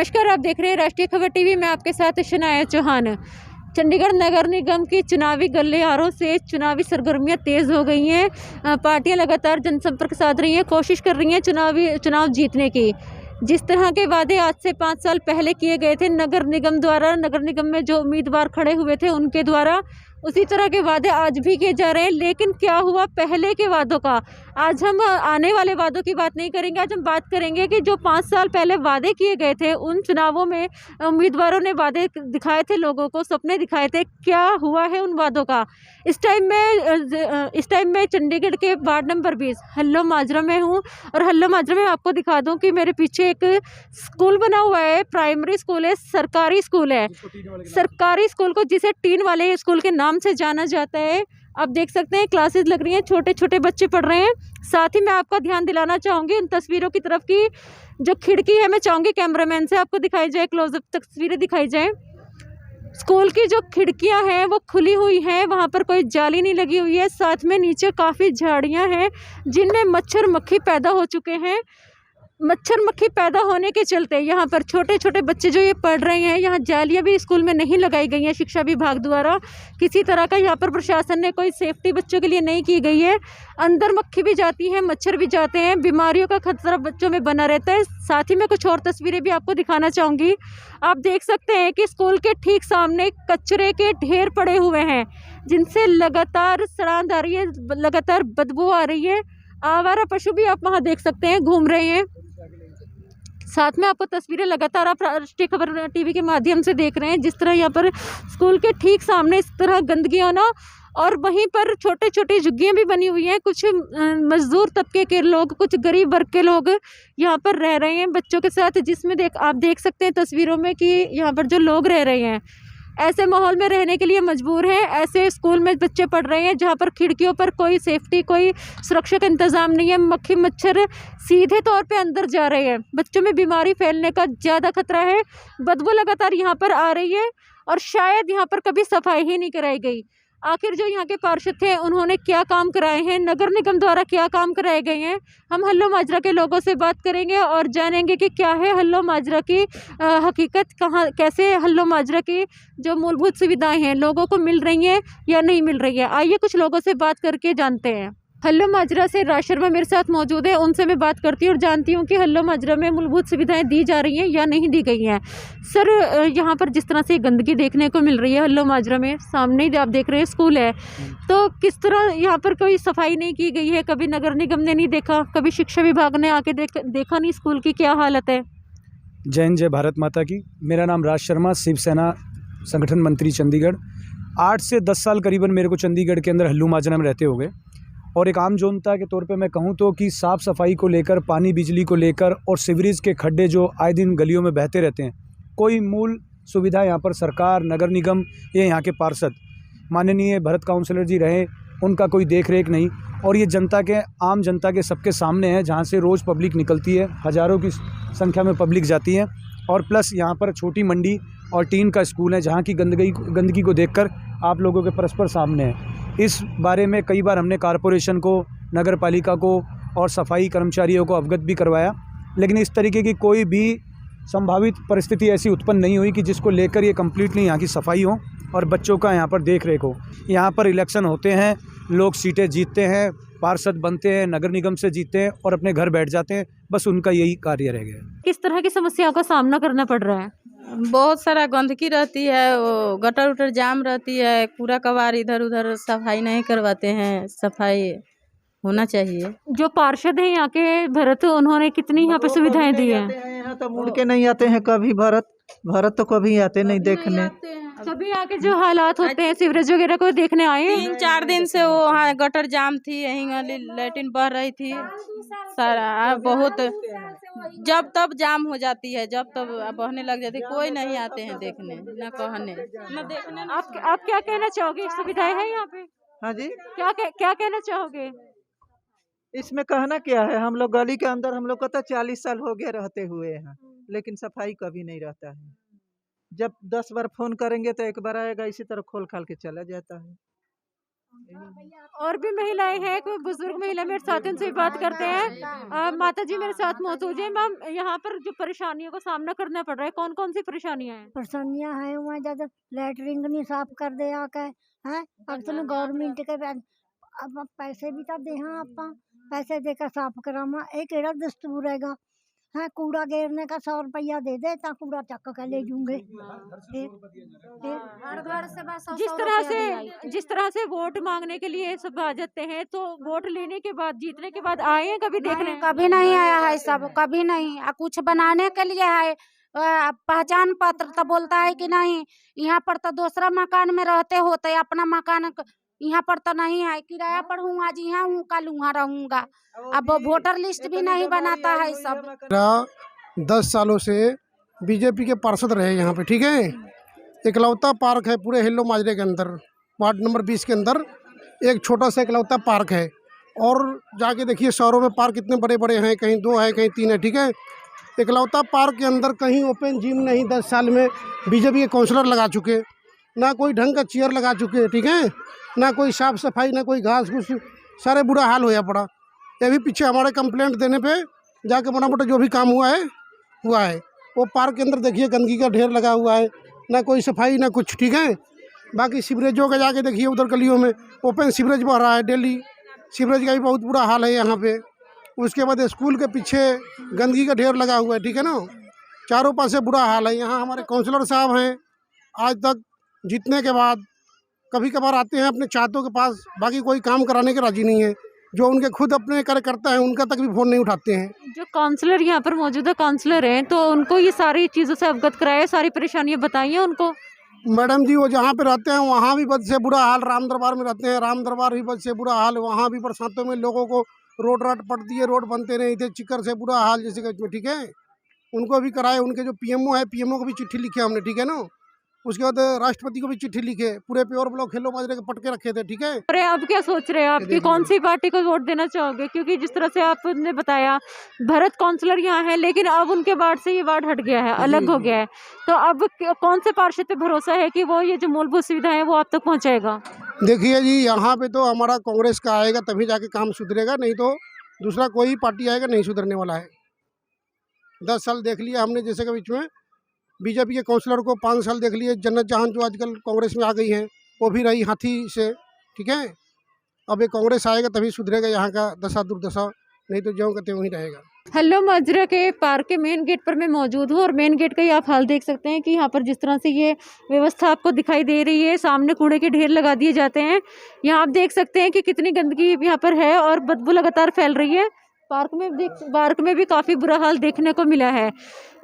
नमस्कार, आप देख रहे हैं राष्ट्रीय खबर टीवी। मैं आपके साथ शनाया चौहान। चंडीगढ़ नगर निगम की चुनावी गलियारों से चुनावी सरगर्मियां तेज हो गई हैं। पार्टियां लगातार जनसंपर्क साध रही हैं, कोशिश कर रही हैं चुनाव जीतने की। जिस तरह के वादे आज से 5 साल पहले किए गए थे नगर निगम द्वारा, नगर निगम में जो उम्मीदवार खड़े हुए थे उनके द्वारा, उसी तरह के वादे आज भी किए जा रहे हैं। लेकिन क्या हुआ पहले के वादों का? आज हम आने वाले वादों की बात नहीं करेंगे। आज हम बात करेंगे कि जो 5 साल पहले वादे किए गए थे, उन चुनावों में उम्मीदवारों ने वादे दिखाए थे, लोगों को सपने दिखाए थे, क्या हुआ है उन वादों का? इस टाइम में चंडीगढ़ के वार्ड नंबर 20 हल्लो माजरा में हूँ। और हल्लो माजरा में आपको दिखा दूँ कि मेरे पीछे एक स्कूल बना हुआ है, प्राइमरी स्कूल है, सरकारी स्कूल है। सरकारी स्कूल को जिसे टीन वाले स्कूल के नाम से जाना जाता है। आप देख सकते हैं क्लासेस लग रही हैं, छोटे छोटे बच्चे पढ़ रहे हैं। साथ ही मैं आपका ध्यान दिलाना चाहूँगी उन तस्वीरों की तरफ की जो खिड़की है, मैं चाहूँगी कैमरामैन से आपको दिखाई जाए, क्लोजअप तस्वीरें दिखाई जाए। स्कूल की जो खिड़कियां हैं वो खुली हुई हैं, वहाँ पर कोई जाली नहीं लगी हुई है। साथ में नीचे काफ़ी झाड़ियाँ हैं जिनमें मच्छर मक्खी पैदा हो चुके हैं। मच्छर मक्खी पैदा होने के चलते यहाँ पर छोटे छोटे बच्चे जो ये पढ़ रहे हैं, यहाँ जालियाँ भी स्कूल में नहीं लगाई गई हैं शिक्षा विभाग द्वारा। किसी तरह का यहाँ पर प्रशासन ने कोई सेफ्टी बच्चों के लिए नहीं की गई है। अंदर मक्खी भी जाती हैं, मच्छर भी जाते हैं, बीमारियों का खतरा बच्चों में बना रहता है। साथ ही मैं कुछ और तस्वीरें भी आपको दिखाना चाहूँगी। आप देख सकते हैं कि स्कूल के ठीक सामने कचरे के ढेर पड़े हुए हैं जिनसे लगातार सड़ांध आ रही है, लगातार बदबू आ रही है। आवारा पशु भी आप वहाँ देख सकते हैं घूम रहे हैं। साथ में आपको तस्वीरें लगातार आप राष्ट्रीय खबर टीवी के माध्यम से देख रहे हैं, जिस तरह यहाँ पर स्कूल के ठीक सामने इस तरह गंदगी होना, और वहीं पर छोटे छोटे झुग्गियाँ भी बनी हुई हैं। कुछ मजदूर तबके के लोग, कुछ गरीब वर्ग के लोग यहाँ पर रह रहे हैं बच्चों के साथ, जिसमें आप देख सकते हैं तस्वीरों में कि यहाँ पर जो लोग रह रहे हैं ऐसे माहौल में रहने के लिए मजबूर हैं। ऐसे स्कूल में बच्चे पढ़ रहे हैं जहाँ पर खिड़कियों पर कोई सेफ्टी, कोई सुरक्षा का इंतज़ाम नहीं है। मक्खी मच्छर सीधे तौर पे अंदर जा रहे हैं, बच्चों में बीमारी फैलने का ज़्यादा खतरा है। बदबू लगातार यहाँ पर आ रही है और शायद यहाँ पर कभी सफाई ही नहीं कराई गई। आखिर जो यहाँ के पार्षद थे उन्होंने क्या काम कराए हैं, नगर निगम द्वारा क्या काम कराए गए हैं? हम हल्लो माजरा के लोगों से बात करेंगे और जानेंगे कि क्या है हल्लो माजरा की हकीकत, कहाँ कैसे हल्लो माजरा की जो मूलभूत सुविधाएं हैं लोगों को मिल रही हैं या नहीं मिल रही है। आइए कुछ लोगों से बात करके जानते हैं। हल्लो माजरा से राज शर्मा मेरे साथ मौजूद है, उनसे मैं बात करती हूँ और जानती हूँ कि हल्लो माजरा में मूलभूत सुविधाएं दी जा रही हैं या नहीं दी गई हैं। सर, यहाँ पर जिस तरह से गंदगी देखने को मिल रही है हल्लो माजरा में, सामने ही आप देख रहे हैं स्कूल है, तो किस तरह यहाँ पर कोई सफाई नहीं की गई है? कभी नगर निगम ने नहीं देखा, कभी शिक्षा विभाग ने आके देखा नहीं स्कूल की क्या हालत है? जय हिंद, जय भारत माता की। मेरा नाम राज शर्मा, शिवसेना संगठन मंत्री चंडीगढ़। 8 से 10 साल करीबन मेरे को चंडीगढ़ के अंदर हल्लो माजरा में रहते हो गए। और एक आम जनता के तौर पे मैं कहूँ तो कि साफ़ सफाई को लेकर, पानी बिजली को लेकर और सीवरेज के खड्डे जो आए दिन गलियों में बहते रहते हैं, कोई मूल सुविधा यहाँ पर सरकार, नगर निगम, ये यहाँ के पार्षद माननीय भरत काउंसलर जी रहे, उनका कोई देख रेख नहीं। और ये जनता के, आम जनता के सबके सामने है, जहाँ से रोज़ पब्लिक निकलती है, हज़ारों की संख्या में पब्लिक जाती है। और प्लस यहाँ पर छोटी मंडी और टीन का स्कूल है, जहाँ की गंदगी को देखकर आप लोगों के परस्पर सामने है। इस बारे में कई बार हमने कॉरपोरेशन को, नगर पालिका को और सफाई कर्मचारियों को अवगत भी करवाया, लेकिन इस तरीके की कोई भी संभावित परिस्थिति ऐसी उत्पन्न नहीं हुई कि जिसको लेकर ये कम्प्लीटली यहाँ की सफाई हो और बच्चों का यहाँ पर देख रेख हो। यहाँ पर इलेक्शन होते हैं, लोग सीटें जीतते हैं, पार्षद बनते हैं, नगर निगम से जीतते हैं और अपने घर बैठ जाते हैं, बस उनका यही कार्य रह गया। किस तरह की समस्याओं का सामना करना पड़ रहा है? बहुत सारा गंदगी रहती है, वो गटर उटर जाम रहती है, कूड़ा कबाड़ इधर उधर सफाई नहीं करवाते हैं। सफाई होना चाहिए। जो पार्षद हैं यहाँ के भरत, उन्होंने कितनी यहाँ पे सुविधाएं दी हैं? यहाँ तो मुड़ के नहीं आते हैं कभी। भरत तो कभी आते नहीं देखने। कभी आके जो हालात होते हैं सीवरेज वगैरह को देखने आए? 3-4 दिन से वो वहाँ गटर जाम थी, यहीं लैट्रिन बह रही थी सारा, बहुत जब तब जाम हो जाती है, जब तब बहने लग जाती है। कोई नहीं आते हैं देखने, न कहने न देखने। आप क्या कहना चाहोगे? सुविधाएं हैं यहाँ पे? हाँ जी, क्या कहना चाहोगे? इसमें कहना क्या है, हम लोग गली के अंदर, हम लोग को तो 40 साल हो गया रहते हुए हैं, लेकिन सफाई कभी नहीं रहता है। जब 10 बार फोन करेंगे तो एक बार आएगा, इसी तरह खोल खाल के चला जाता है। और भी महिलाएं हैं, कोई बुजुर्ग महिला मेरे साथ, उनसे भी बात करते हैं। माता जी मेरे साथ मौजूद है। मैम, यहाँ पर जो परेशानियों का सामना करना पड़ रहा है, कौन कौन सी परेशानियां हैं? परेशानियां हैं वहाँ ज्यादा लैटरिंग नहीं साफ कर दे आके हैं अक्सर गवर्नमेंट के अब पैसे भी तो दे हाँ आप पैसे देकर साफ करावा ये केड़ा दस्तूर हैगा है कूड़ा घेरने का 100 रुपया दे दे ता कूड़ा चक के ले जूंगे हर घर से बस 100 जिस तरह से वोट मांगने के लिए सब आ जाते हैं, तो वोट लेने के बाद, जीतने के बाद आए हैं कभी देखने? कभी नहीं आया है, सब कभी नहीं। कुछ बनाने के लिए है पहचान पत्र तो बोलता है कि नहीं, यहाँ पर तो दूसरा मकान में रहते होते, अपना मकान यहाँ पर तो नहीं है, किराया पर हूँ, आज यहाँ हूँ कल वहाँ रहूंगा। अब वोटर लिस्ट भी नहीं बनाता है सब। 10 सालों से बीजेपी के पार्षद रहे यहाँ पे, ठीक है। इकलौता पार्क है पूरे हिल्लो माजरे के अंदर, वार्ड नंबर 20 के अंदर एक छोटा सा इकलौता पार्क है। और जाके देखिए शहरों में पार्क कितने बड़े बड़े हैं, कहीं 2 है कहीं 3 है, ठीक है। इकलौता पार्क के अंदर कहीं ओपन जिम नहीं, 10 साल में बीजेपी के काउंसलर लगा चुके, ना कोई ढंग का चेयर लगा चुके, ठीक है, ना कोई साफ सफाई, ना कोई घास घूस, सारे बुरा हाल होया पड़ा। ये भी पीछे हमारे कंप्लेंट देने पे जाके मोटा मोटा जो भी काम हुआ है। वो पार्क के अंदर देखिए गंदगी का ढेर लगा हुआ है, ना कोई सफाई ना कुछ, ठीक है। बाकी सीवरेजों का जाके देखिए उधर गलियों में ओपन सीवरेज बह रहा है डेली, सीवरेज का भी बहुत बुरा हाल है यहाँ पे। उसके बाद स्कूल के पीछे गंदगी का ढेर लगा हुआ है, ठीक है ना, चारों पास से बुरा हाल है। यहाँ हमारे काउंसलर साहब हैं, आज तक जीतने के बाद कभी कभार आते हैं अपने चाहतों के पास, बाकी कोई काम कराने के राजी नहीं है। जो उनके खुद अपने कार्यकर्ता हैं उनका तक भी फ़ोन नहीं उठाते हैं। जो काउंसलर यहाँ पर मौजूदा काउंसलर हैं, तो उनको ये सारी चीज़ों से अवगत कराया, सारी परेशानियाँ बताइए उनको। मैडम जी वो जहाँ पे रहते हैं वहाँ भी बद से बुरा हाल, राम दरबार में रहते हैं, राम दरबार भी बद से बुरा हाल, वहाँ भी बरसातों में लोगों को रोड राट पड़ती है, रोड बनते नहीं थे, चिक्कर से बुरा हाल जैसे कि, ठीक है। उनको भी कराए, उनके जो पीएमओ है, पीएमओ को भी चिट्ठी लिखे हमने, ठीक है ना। उसके बाद राष्ट्रपति को भी चिट्ठी लिखे, पूरे प्योर ब्लॉक हिल्लो माजरे के पटके रखे थे, ठीक है। अरे अब क्या सोच रहे हैं, आपकी कौन सी पार्टी को वोट देना चाहोगे? क्योंकि जिस तरह से आपने बताया भरत काउंसलर यहाँ है, लेकिन अब उनके वार्ड से ये वार्ड हट गया है, अलग हो गया है, तो अब कौन से पार्षद पे भरोसा है कि वो ये जो मूलभूत सुविधाएं हैं वो आप तक पहुँचाएगा? देखिए जी, यहाँ पे तो हमारा कांग्रेस का आएगा तभी जाके काम सुधरेगा, नहीं तो दूसरा कोई पार्टी आएगा नहीं सुधरने वाला है। 10 साल देख लिया हमने, जैसे कि बीच में बीजेपी के काउंसलर को 5 साल देख लिए, जन्नत जहान जो आजकल कांग्रेस में आ गई हैं वो भी रही हाथी से, ठीक है। अब ये कांग्रेस आएगा तभी सुधरेगा यहाँ का दशा दुर्दशा, नहीं तो ज्यों कहते वहीं रहेगा। हेलो माजरा के पार्क के मेन गेट पर मैं मौजूद हूँ, और मेन गेट का ही आप हाल देख सकते हैं कि यहाँ पर जिस तरह से ये व्यवस्था आपको दिखाई दे रही है, सामने कूड़े के ढेर लगा दिए जाते हैं। यहाँ आप देख सकते हैं कि कितनी गंदगी यहाँ पर है और बदबू लगातार फैल रही है। पार्क में भी काफ़ी बुरा हाल देखने को मिला है।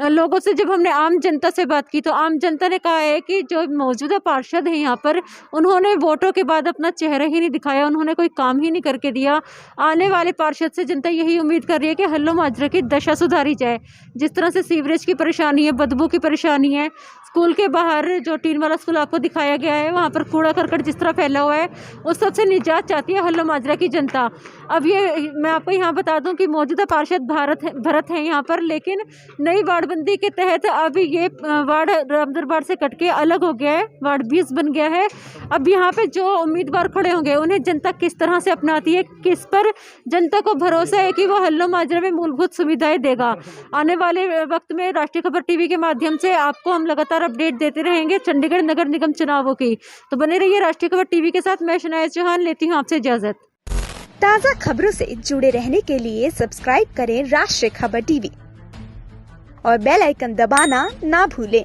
लोगों से जब हमने आम जनता से बात की, तो आम जनता ने कहा है कि जो मौजूदा पार्षद हैं यहाँ पर, उन्होंने वोटों के बाद अपना चेहरा ही नहीं दिखाया, उन्होंने कोई काम ही नहीं करके दिया। आने वाले पार्षद से जनता यही उम्मीद कर रही है कि हिल्लो माजरा की दशा सुधारी जाए। जिस तरह से सीवरेज की परेशानी है, बदबू की परेशानी है, स्कूल के बाहर जो टीन वाला स्कूल आपको दिखाया गया है, वहाँ पर कूड़ा करकट जिस तरह फैला हुआ है, उस सबसे निजात चाहती है हिल्लो माजरा की जनता। अब ये मैं आपको यहाँ बता दूं कि मौजूदा पार्षद भरत है यहाँ पर, लेकिन नई वार्डबंदी के तहत अब ये वार्ड राम दरबार से कट के अलग हो गया है, वार्ड 20 बन गया है। अब यहाँ पे जो उम्मीदवार खड़े होंगे उन्हें जनता किस तरह से अपनाती है, किस पर जनता को भरोसा है कि वो हिल्लो माजरा में मूलभूत सुविधाएं देगा। आने वाले वक्त में राष्ट्रीय खबर टीवी के माध्यम से आपको हम लगातार अपडेट देते रहेंगे चंडीगढ़ नगर निगम चुनावों की। तो बने रहिए राष्ट्रीय खबर टीवी के साथ। मैं शनाया चौहान लेती हूँ आपसे इजाजत। ताज़ा खबरों से जुड़े रहने के लिए सब्सक्राइब करें राष्ट्रीय खबर टीवी और बेल आइकन दबाना ना भूलें।